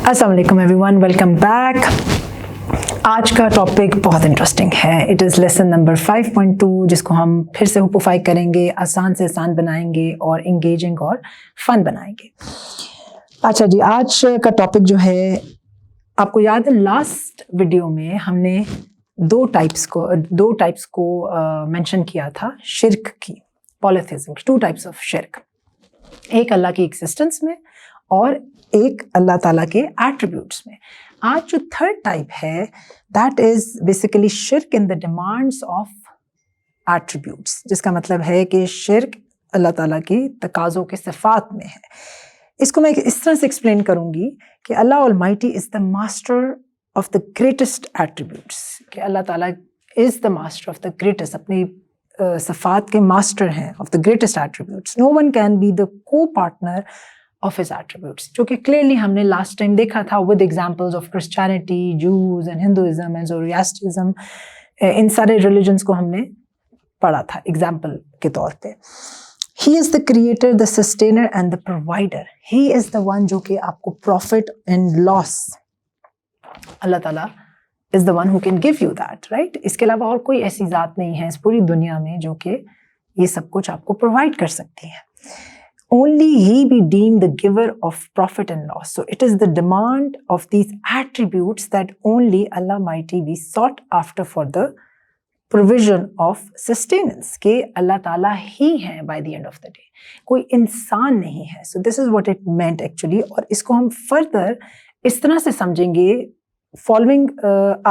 अस्सलाम वालेकुम everyone, welcome back. आज का टॉपिक बहुत इंटरेस्टिंग है। इट इज़ लेसन नंबर 5.2, जिसको हम फिर से हुपफाई करेंगे, आसान से आसान बनाएंगे और इंगेजिंग और फन बनाएंगे। अच्छा जी, आज का टॉपिक जो है, आपको याद है लास्ट वीडियो में हमने दो टाइप्स को मेंशन किया था शिर्क की, पॉलीथिज्म की। 2 टाइप्स ऑफ शिर्क, एक अल्लाह की एग्जिस्टेंस में और एक अल्लाह ताला के एट्रीब्यूट्स में। आज जो थर्ड टाइप है, दैट इज बेसिकली शिर्क in the demands of attributes, जिसका मतलब है कि शिर्क अल्लाह ताला की तकाज़ों के सिफात में है। इसको मैं इस तरह से एक्सप्लेन करूंगी कि Allah almighty is the master of the greatest attributes, कि अल्लाह ताला is the master of the greatest, अपनी सिफात के मास्टर हैं, of the greatest attributes. No one can be the co partner of his attributes, जो कि क्लियरली हमने last time देखा था with examples of Christianity, Jews and Hinduism and Zoroastrianism. इन सारे रिलीजन्स को हमने पढ़ा था एग्जाम्पल के तौर पे। He is the creator, the sustainer and the provider. He is the one जो कि आपको प्रॉफिट एंड लॉस, अल्लाह ताला is the one who can give you that, right. इसके अलावा और कोई ऐसी ज़ात नहीं है इस पूरी दुनिया में जो कि ये सब कुछ आपको प्रोवाइड कर सकती है। Only he be deemed the giver of profit and loss. So it is the demand of these attributes that only Allah Mighty be sought after for the provision of sustenance. के Allah Ta'ala ही है by the end of the day, कोई इंसान नहीं है। So this is what it meant actually। और इसको हम further इस तरह से समझेंगे following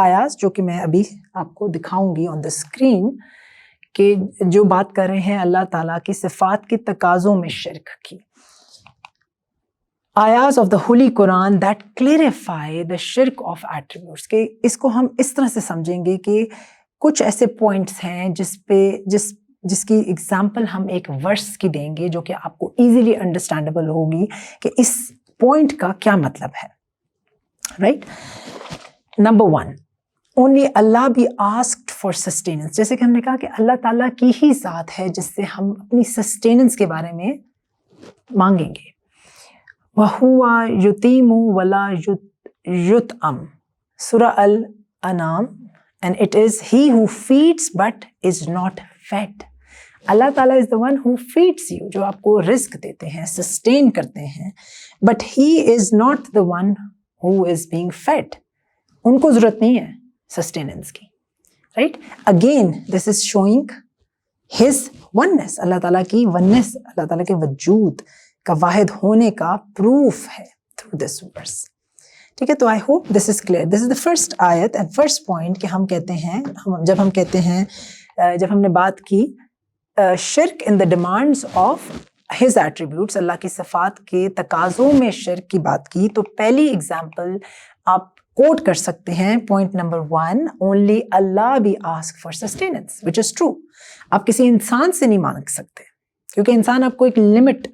आयास, जो कि मैं अभी आपको दिखाऊंगी on the screen, कि जो बात कर रहे हैं अल्लाह ताला की सिफात की तकाज़ों में शिर्क की। आयास of the holy Quran that clarify the शिर्क ऑफ एट्रीब्यूट्स, के इसको हम इस तरह से समझेंगे कि कुछ ऐसे पॉइंट्स हैं जिसकी एग्जाम्पल हम एक वर्स की देंगे, जो कि आपको इजीली अंडरस्टैंडेबल होगी कि इस पॉइंट का क्या मतलब है, राइट। नंबर 1, ओनली अल्लाह बी आस्क्ड फॉर सस्टेनेंस। जैसे कि हमने कहा कि अल्लाह ताला की ही ज़ात है जिससे हम अपनी सस्टेनेंस के बारे में मांगेंगे। वहुआ युतीमु वला युतअम, सूरा अल अनाम। And it is he who feeds but is not fed. Allah ताला is the one who feeds you, जो आपको रिस्क देते हैं, सस्टेन करते हैं, but he is not the one who is being fed. उनको ज़रूरत नहीं है सस्टेनेंस की, right. Again this is showing his oneness, Allah ताला की वननेस, अल्लाह ताला के वजूद का वाहिद होने का प्रूफ है थ्रू दिस वर्स, ठीक है। तो I hope this is clear. This is the first आयत एंड फर्स्ट पॉइंट कि हम कहते हैं, जब हमने बात की शिर्क in the demands of his attributes, Allah की सिफात के तकाज़ों में शिर्क की बात की, तो पहली एग्जाम्पल आप कोट कर सकते हैं, पॉइंट नंबर 1, ओनली अल्लाह be ask for sustenance, which is true. आप किसी इंसान से नहीं मांग सकते, क्योंकि इंसान आपको एक लिमिट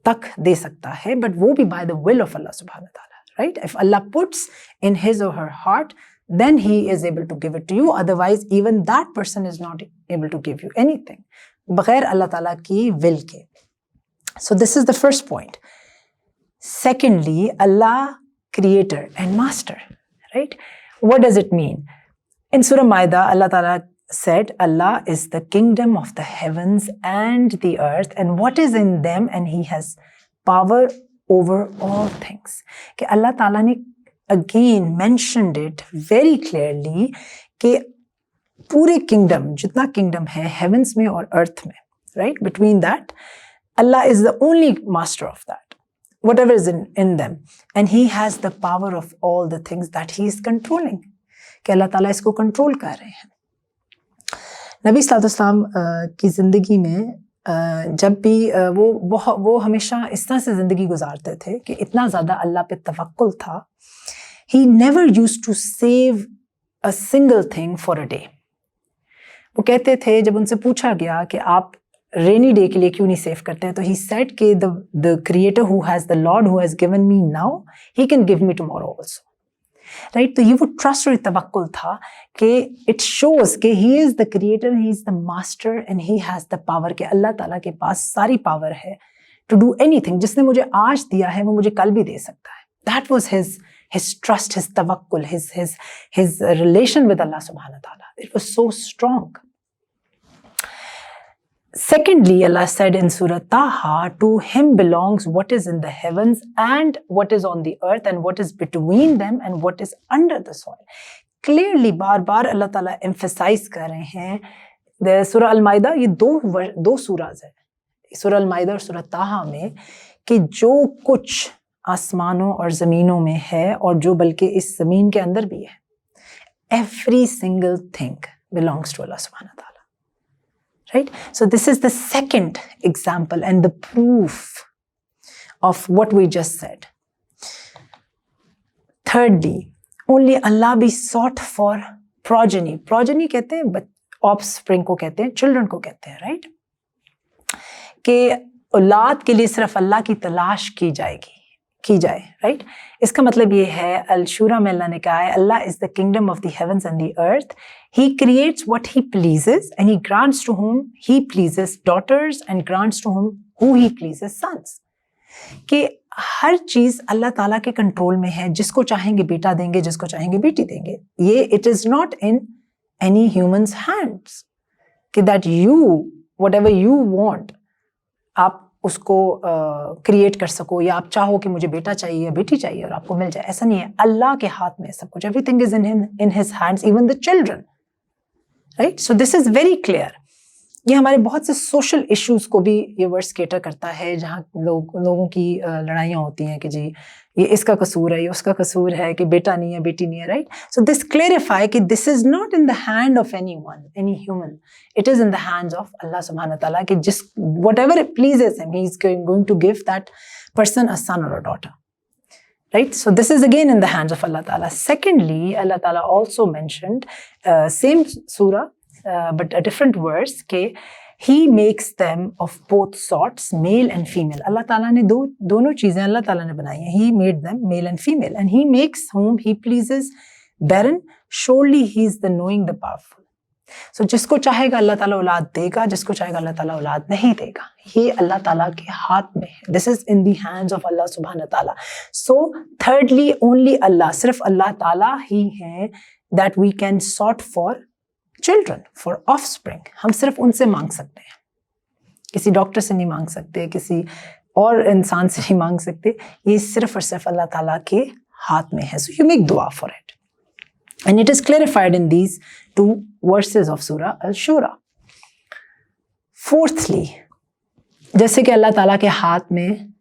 तक दे सकता है, बट वो भी by the will of Allah सुब्हानहू व तआला, right. If Allah puts in his और her heart, then he is able to give it to you, otherwise even that person is not able to give you anything बगैर अल्लाह ताला की will के। So this is the first point. Secondly, Allah creator and master, right? What does it mean? In Surah Maida, Allah Ta'ala said, Allah is the kingdom of the heavens and the earth and what is in them, and he has power over all things. कि Allah Ta'ala ने again mentioned it very clearly कि पूरे kingdom, जितना kingdom है heavens में और earth में, right? Between that, Allah is the only master of that. Whatever is in them, and he has the power of all the things that he is controlling, कि अल्लाह ताला इसको control कर रहे हैं। नबी सल्लल्लाहु अलैहि वसल्लम की ज़िंदगी में जब भी वो हमेशा इस तरह से ज़िंदगी गुजारते थे कि इतना ज़्यादा अल्लाह पे तवक्कुल था। he never used to save a single thing for a day। वो कहते थे, जब उनसे पूछा गया कि आप रेनी डे के लिए क्यों नहीं सेव करते हैं, तो ही सेड कि the creator who has the Lord who has given me now, he can give me tomorrow also, right. तो ये वो ट्रस्ट और तवक्कुल था कि इट शोज कि he is the creator, he is the master and he has the power, कि अल्लाह ताला के पास सारी पावर है टू डू एनीथिंग। जिसने मुझे आज दिया है वो मुझे कल भी दे सकता है, That was his trust, his tawakkul, his relation with Allah subhanahu wa ta'ala. It was so strong. Secondly, Allah said in Surah Taha, to him belongs what is in the heavens and what is on the earth and what is between them and what is under the soil. Clearly, बार-बार Allah Ta'ala emphasize कर रहे हैं Surah Al-Maida, ये दो सूराज है, Surah Al-Maida और Surah Taha में, कि जो कुछ आसमानों और ज़मीनों में है और जो बल्कि इस ज़मीन के अंदर भी है, every single thing belongs to Allah subhanahu wa ta'ala. Right? So this is the second example and the proof of what we just said. Thirdly, only Allah be sought for progeny. Progeny कहते हैं offspring को कहते हैं, children को कहते हैं, right? कि औलाद के लिए सिर्फ अल्लाह की तलाश की जाए, right? इसका मतलब ये है, अल-शूरा में अल्लाह ने कहा है, Allah is the kingdom of the heavens and the earth. He creates what he pleases and he grants to whom he pleases daughters and grants to who he pleases sons. कि हर चीज अल्लाह ताला के कंट्रोल में है, जिसको चाहेंगे बेटा देंगे, जिसको चाहेंगे बेटी देंगे. ये it is not in any human's hands. कि that you, whatever you want, आप उसको क्रिएट कर सको, या आप चाहो कि मुझे बेटा चाहिए या बेटी चाहिए और आपको मिल जाए, ऐसा नहीं है. अल्लाह के हाथ में है सब कुछ. Everything is in his hands, even the children, right? So this is very clear. ये हमारे बहुत से सोशल इश्यूज को भी ये वर्स केटर करता है, जहाँ लोगों की लड़ाइयाँ होती हैं कि जी ये इसका कसूर है, ये उसका कसूर है, कि बेटा नहीं है, बेटी नहीं है, राइट? सो दिस क्लेरिफाई कि this is not in the hand of anyone, any human. It is in the hands of Allah सुब्हानहू व तआला, कि जिस whatever it pleases him, he is going to give that person a son और a daughter. Right? So this is again in the hands of Allah Ta'ala. Secondly, Allah Ta'ala also mentioned, same surah, but a different verse, कि He makes them of both sorts, male and female. Allah Ta'ala ने दोनों चीजें Allah Ta'ala ने बनाई हैं. He made them male and female. And He makes whom He pleases barren. Surely He is the knowing, the powerful. So जिसको चाहेगा अल्लाह ताला औलाद देगा, जिसको चाहेगा अल्लाह ताला औलाद नहीं देगा. ये अल्लाह ताला के हाथ में है. This is in the hands of Allah subhanahu wa ta'ala. So thirdly, only Allah, सिर्फ अल्लाह ताला ही है that we can sort for children, for offspring. हम सिर्फ उनसे मांग सकते हैं, किसी डॉक्टर से नहीं मांग सकते, किसी और इंसान से नहीं मांग सकते. ये सिर्फ और सिर्फ अल्लाह ताला के हाथ में है. So you make dua for it. And it is clarified in these two verses of Surah Al-Shura. Fourthly, जैसे कि अल्लाह ताला के हाथ में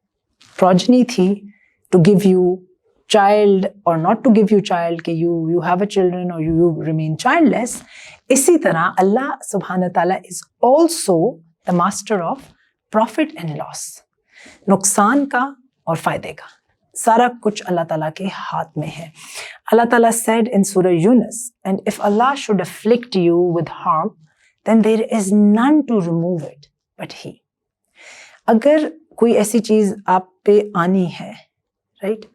progeny थी, to give you child or not to give you child, कि you have a children or you remain childless, इसी तरह अल्लाह सुब्हानहू व तआला is also the master of profit and loss. नुकसान का और फायदे का सारा कुछ अल्लाह ताला के हाथ में है. Allah Ta'ala said in Surah Yunus, and if Allah should afflict you with harm, then there is none to remove it but He. अगर कोई ऐसी चीज आप पे आनी है, right?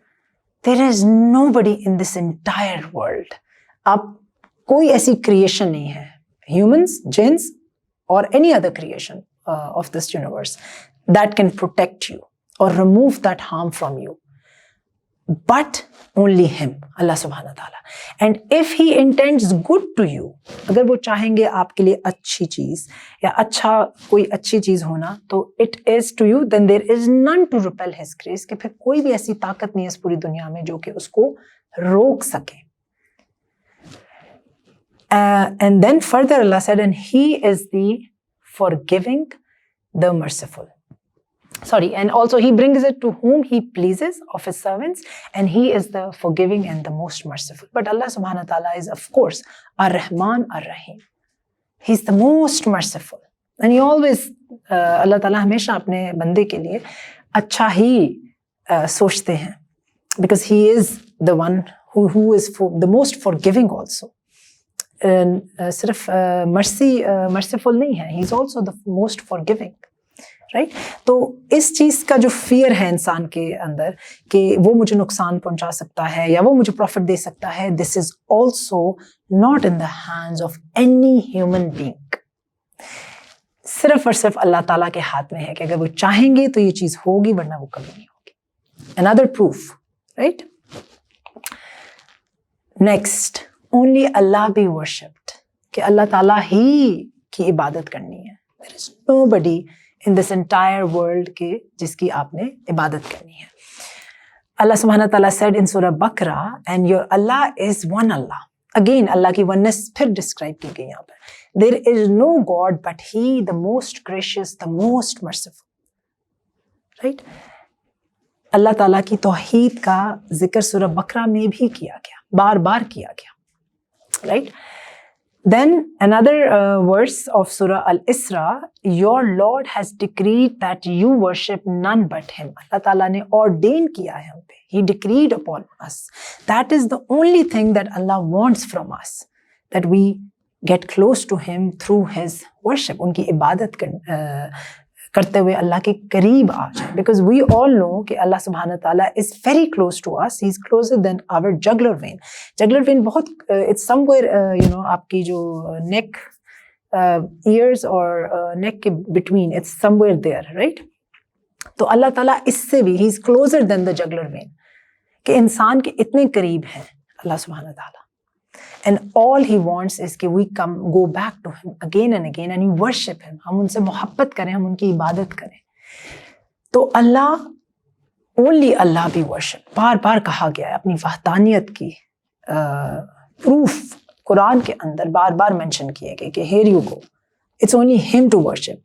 There is nobody in this entire world. आप कोई ऐसी creation नहीं है, humans, jinns, or any other creation of this universe, that can protect you or remove that harm from you. But only Him, Allah Subhanahu wa Ta'ala. And if He intends good to you, अगर वो चाहेंगे आपके लिए अच्छी चीज या कोई अच्छी चीज होना, तो it is to you, then there is none to repel His grace. कि फिर कोई भी ऐसी ताकत नहीं है इस पूरी दुनिया में जो कि उसको रोक सके. And then further Allah said, and He is the forgiving, the merciful. And also He brings it to whom He pleases of His servants, and He is the forgiving and the most merciful. But Allah subhanahu wa ta'ala is, of course, Ar-Rahman, Ar-Rahim. He's the most merciful. And He always, Allah ta'ala हमेशा अपने बंदे के लिए अच्छा ही सोचते हैं. Because He is the one who is the most forgiving also. सिर्फ merciful नहीं है, He's also the most forgiving. Right? तो इस चीज का जो फियर है इंसान के अंदर कि वो मुझे नुकसान पहुंचा सकता है या वो मुझे प्रॉफिट दे सकता है, this is also not in the hands of any human being. सिर्फ और सिर्फ अल्लाह ताला के हाथ में है कि अगर वो चाहेंगे तो ये चीज होगी, वरना वो कभी नहीं होगी. Another proof right. Next, only अल्लाह बी वर्शिप्ड, कि अल्लाह ताला ही की इबादत करनी है. There is nobody in this entire world के जिसकी आपने इबादत करनी है. Allah subhanahu wa ta'ala said in Surah Baqarah, and your Allah is one Allah. Again, Allah की oneness फिर describe की गई यहाँ पर. There is no God but He, the most gracious, the most merciful. Right? अल्लाह ताला की तौहीद का जिक्र सूरह बकरा में भी किया गया, बार बार किया गया. Right? Then another verse of Surah Al-Isra, your Lord has decreed that you worship none but Him. Allah Ta'ala ने ordain किया है हम पे. He decreed upon us. That is the only thing that Allah wants from us, that we get close to Him through His worship. उनकी इबादत करते हुए अल्लाह के करीब आ जाए. Because we all know कि अल्लाह सुब्हानहू तआला is very close to us. He is closer than our jugular vein. Jugular vein बहुत it's somewhere आपकी जो neck, ears और neck के between, it's somewhere there, right? तो अल्लाह ताला इससे भी he is closer than the jugular vein, कि इंसान के इतने करीब हैं अल्लाह सुब्हानहू तआला. And all He wants is कि we go back to Him again and again and we worship Him. हम उनसे मोहब्बत करें, हम उनकी इबादत करें. तो अल्लाह, only Allah be worshipped, बार बार कहा गया है. अपनी वहदानियत की प्रूफ कुरान के अंदर बार बार मेंशन किए गए कि here you go, it's only Him to worship,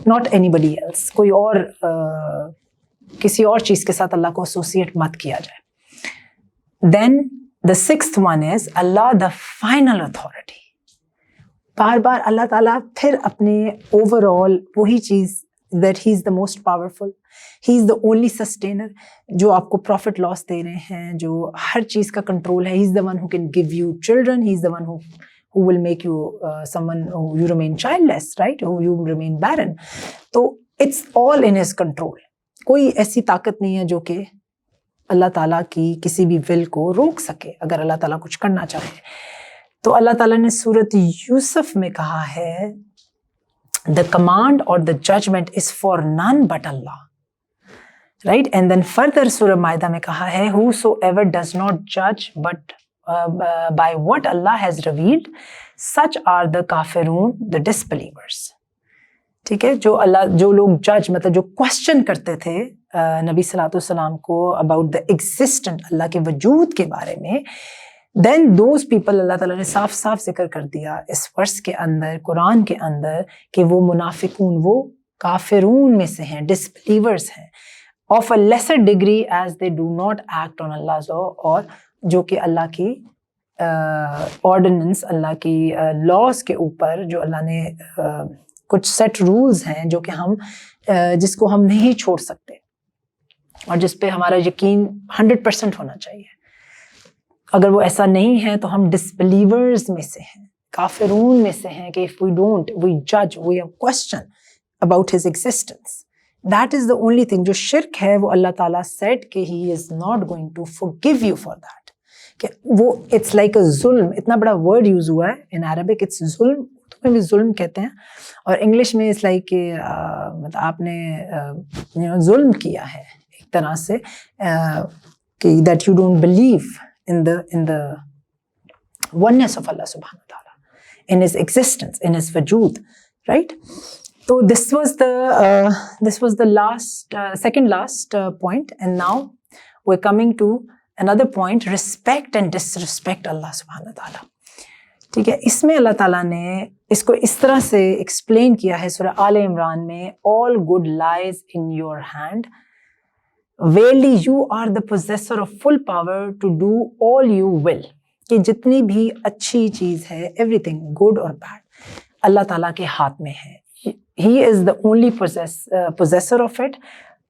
not anybody else. कोई और किसी और चीज़ के साथ अल्लाह को एसोसिएट मत किया जाए. Then the sixth one is Allah the final authority. बार बार अल्लाह ताला फिर अपने ओवरऑल वही चीज़, that He is the most powerful, He is the only sustainer, जो आपको प्रॉफिट लॉस दे रहे हैं, जो हर चीज़ का कंट्रोल है. He is the one who can give you children. He is the one who will make you someone who you remain childless, right? Who you remain barren. तो it's all in His control. कोई ऐसी ताकत नहीं है जो कि अल्लाह ताला की किसी भी विल को रोक सके अगर अल्लाह ताला कुछ करना चाहे. तो अल्लाह ताला ने सूरत यूसुफ में कहा है, the command or the judgment is for none but Allah. Right? And then further Surah Maida में कहा है, whosoever does not judge but by what Allah has revealed, such are the kafirun, the disbelievers. ठीक है, जो लोग जज मतलब जो क्वेश्चन करते थे नबी सल्लल्लाहु अलैहि वसल्लम को अबाउट द एग्जिस्टेंट, अल्लाह के वजूद के बारे में, देन दोज पीपल अल्लाह ताला ने साफ साफ जिक्र कर दिया इस वर्स के अंदर, कुरान के अंदर, कि वो मुनाफिकून, वो काफिरून में से हैं, डिसबिलीवर्स हैं, of a lesser degree as they do not act on Allah's law, और जो कि अल्लाह की ऑर्डिनेंस, अल्लाह की लॉज के ऊपर जो अल्लाह ने कुछ सेट रूल्स हैं जो कि हम जिसको हम नहीं छोड़ सकते और जिस पे हमारा यकीन 100% होना चाहिए. अगर वो ऐसा नहीं है तो हम डिसबिलीवर्स में से हैं, काफिरून में से हैं, कि इफ वी डोंट, वी जज, we have question about his existence, that is the only thing. जो शिर्क है वो अल्लाह ताला सेड कि he is not going to forgive you for that. कि वो इट्स लाइक अ जुल्म, इतना बड़ा वर्ड यूज हुआ है इन अरबिक, इट्स जुल्म, में भी जुल्म कहते हैं, और इंग्लिश में इट्स लाइक मतलब आपने जुल्म किया है एक तरह से, कि that you don't believe in the oneness of Allah subhanahu wa ta'ala, in His existence, in His wajood, right? So this was the last second last point, and now we're coming to another point, respect and disrespect Allah subhanahu wa ta'ala. ठीक है, इसमें अल्लाह ताला ने इसको इस तरह से explain किया है सूरह आल इमरान में, all good lies in your hand, Verily you are the possessor of full power to do all you will. कि जितनी भी अच्छी चीज़ है, everything good or bad, अल्लाह ताला के हाथ में है. He is the only possessor of it,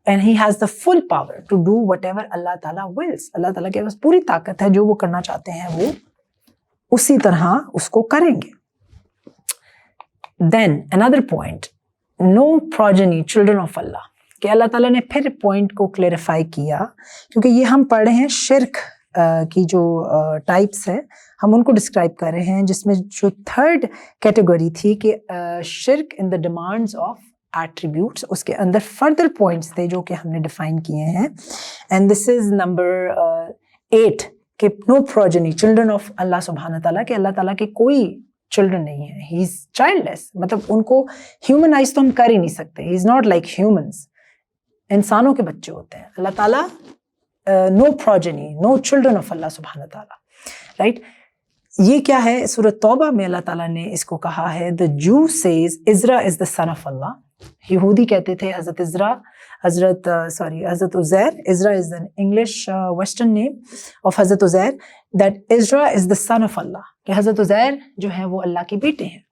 and he has the full power to do whatever Allah ताला wills. अल्लाह ताला के पास पूरी ताकत है, जो वो करना चाहते हैं वो उसी तरह उसको करेंगे. Then another point, no progeny, children of Allah. कि अल्लाह ताला ने फिर पॉइंट को क्लेरिफाई किया, क्योंकि ये हम पढ़ रहे हैं शिर्क की जो टाइप्स है, हम उनको डिस्क्राइब कर रहे हैं, जिसमें जो थर्ड कैटेगरी थी कि शिर्क in the demands of attributes, उसके अंदर फर्दर पॉइंट्स थे जो कि हमने डिफाइन किए हैं. एंड दिस इज नंबर 8 कि no progeny, children of Allah सुब्हान ताला, कि अल्लाह ताला के कोई चिल्ड्रन नहीं है. ही इज चाइल्डलेस, मतलब उनको ह्यूमनाइज तो हम कर ही नहीं सकते. He is not like humans, इंसानों के बच्चे होते हैं. अल्लाह ताला no progeny, no children of Allah सुब्हान ताला, राइट. ये क्या है, सूरत तौबा में अल्लाह ताला ने इसको कहा है, the Jews say Ezra is the son of Allah. यहूदी कहते थे हजरत Uzair, Ezra is the English western name of हजरत Uzair, that Ezra is the son of Allah, कि हजरत उज़ैर जो है वो अल्लाह के बेटे हैं.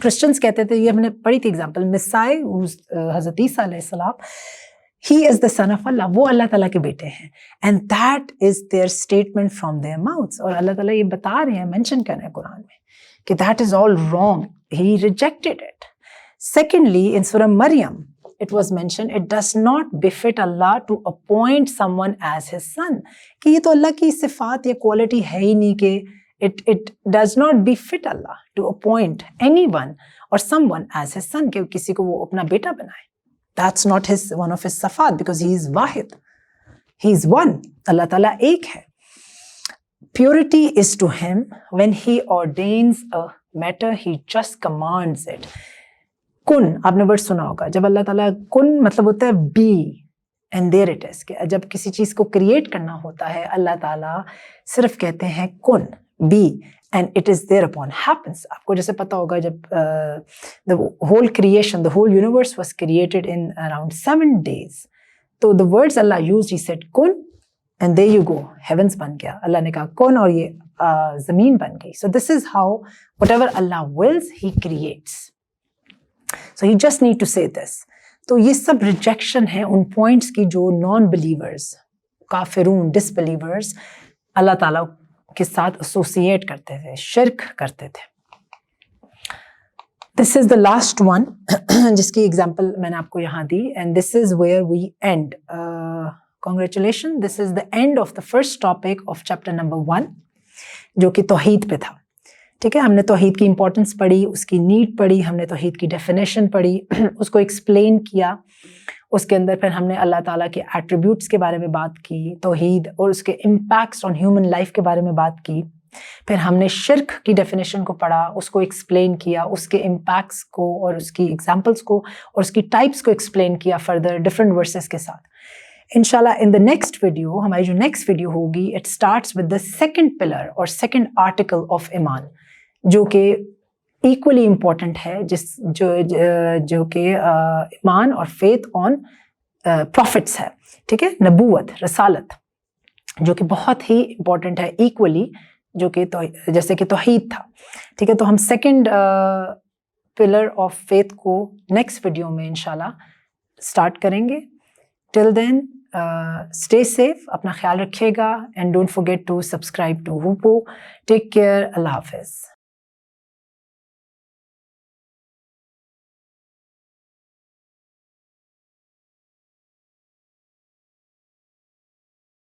क्रिश्चियंस कहते थे, ये हमने पढ़ी थी एग्जाम्पल, मिसाई हजरत ईसा अलैहिस्सलाम, he is the son of Allah, वो अल्लाह ताला के बेटे हैं. And that is their statement from their mouths. और अल्लाह ताला ये बता रहे हैं, मेंशन कर रहे हैं कुरान में कि that is all wrong, he rejected it. Secondly, in सूरह Maryam it was mentioned, it does not befit Allah to appoint someone as his son, कि ये तो अल्लाह की सिफात या क्वालिटी है ही नहीं कि it does not befit Allah to appoint anyone or someone as his son, कि किसी को वो अपना बेटा बनाए. That's not one of his sifat, because he is wahid, he is one. अल्लाह ताला एक है. Purity is to him when he ordains a matter, he just commands it. कुन, आपने वर्ड सुना होगा, जब अल्लाह ताला कुन मतलब होता है be and there it is, कि जब किसी चीज को क्रिएट करना होता है अल्लाह ताला सिर्फ कहते हैं कुन, be, and it is thereupon happens हैपेंस. आपको जैसे पता होगा, जब the whole creation, the whole universe was created in around 7 days, तो the words Allah used, he said कुन and there you go, heavens बन गया. अल्लाह ने कहा कुन और ये जमीन बन गई. So this is how whatever अल्लाह wills he creates. So you just need to say this. तो ये सब रिजेक्शन है उन पॉइंट्स की जो नॉन बिलीवर्स, काफिरून, डिसबिलीवर्स अल्लाह ताला के साथ एसोसिएट करते थे, शिर्क करते थे. This is the last one जिसकी एग्जांपल मैंने आपको यहाँ दी, and this is where we end. Congratulation, this is the end of the first topic of chapter number 1, जो कि तौहीद पे था. ठीक है, हमने तौहीद की इंपॉर्टेंस पढ़ी, उसकी नीड पढ़ी, हमने तौहीद की डेफिनेशन पढ़ी, उसको एक्सप्लेन किया. उसके अंदर फिर हमने अल्लाह ताला के एट्रीब्यूट्स के बारे में बात की, तौहीद और उसके इम्पैक्ट्स ऑन ह्यूमन लाइफ के बारे में बात की. फिर हमने शिर्क की डेफिनेशन को पढ़ा, उसको एक्सप्लेन किया, उसके इम्पैक्ट्स को और उसकी एग्जाम्पल्स को और उसकी टाइप्स को एक्सप्लेन किया फर्दर डिफरेंट वर्सेस के साथ. इंशाल्लाह इन द नेक्स्ट वीडियो, हमारी जो नेक्स्ट वीडियो होगी, it starts with the second pillar और सेकंड आर्टिकल ऑफ ईमान, जो कि इक्वली इम्पॉर्टेंट है, जो कि ईमान और फेथ ऑन प्रॉफिट्स है. ठीक है, नबूवत, रसालत, जो कि बहुत ही इम्पॉर्टेंट है इक्वली, जो कि तो जैसे कि तौहीद था. ठीक है, तो हम सेकंड पिलर ऑफ फेथ को नेक्स्ट वीडियो में इंशाल्लाह स्टार्ट करेंगे. टिल देन स्टे सेफ, अपना ख्याल रखिएगा, and don't forget to subscribe to हुपो. टेक केयर, अल्लाह हाफिज़.